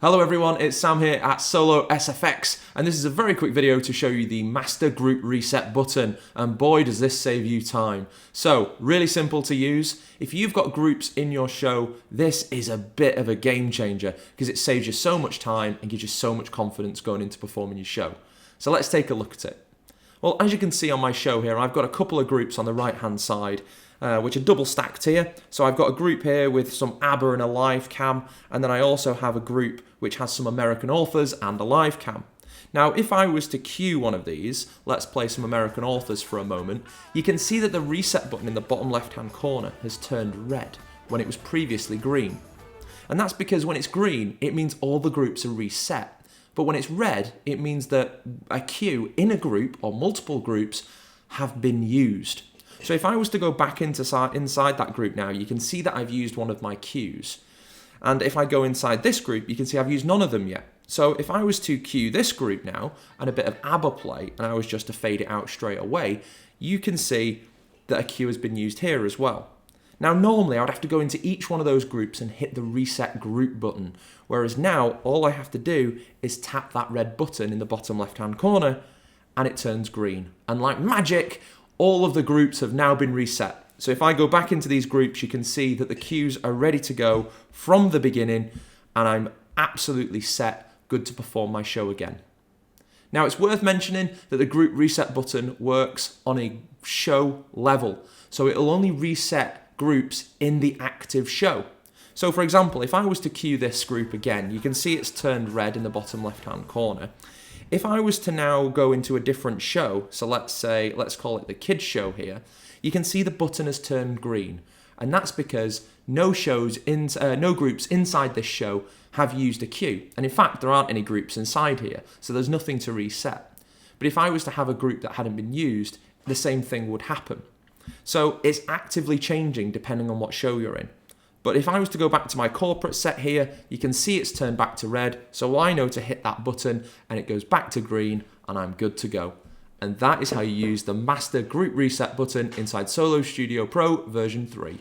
Hello everyone, it's Sam here at SOLOSFX, and this is a very quick video to show you the master group reset button, and boy does this save you time. So, really simple to use. If you've got groups in your show, this is a bit of a game changer because it saves you so much time and gives you so much confidence going into performing your show. So let's take a look at it. Well, as you can see on my show here, I've got a couple of groups on the right hand side, which are double stacked here. So I've got a group here with some ABBA and a live cam, and then I also have a group which has some American authors and a live cam. Now, if I was to cue one of these, let's play some American authors for a moment, you can see that the reset button in the bottom left-hand corner has turned red when it was previously green. And that's because when it's green, it means all the groups are reset. But when it's red, it means that a cue in a group or multiple groups have been used. So if I was to go back inside that group now, you can see that I've used one of my cues. And if I go inside this group, you can see I've used none of them yet. So if I was to cue this group now, and a bit of ABBA play, and I was just to fade it out straight away, you can see that a cue has been used here as well. Now normally I would have to go into each one of those groups and hit the reset group button, whereas now all I have to do is tap that red button in the bottom left hand corner and it turns green. And like magic, all of the groups have now been reset. So if I go back into these groups, you can see that the cues are ready to go from the beginning and I'm absolutely set, good to perform my show again. Now it's worth mentioning that the group reset button works on a show level. So it'll only reset groups in the active show. So for example, if I was to cue this group again, you can see it's turned red in the bottom left hand corner. If I was to now go into a different show, so let's call it the kids show here, you can see the button has turned green. And that's because no groups inside this show have used a cue. And in fact, there aren't any groups inside here, so there's nothing to reset. But if I was to have a group that hadn't been used, the same thing would happen. So it's actively changing depending on what show you're in. But if I was to go back to my corporate set here, you can see it's turned back to red, so I know to hit that button and it goes back to green and I'm good to go. And that is how you use the Master Group Reset button inside SOLOstudio Pro version 3.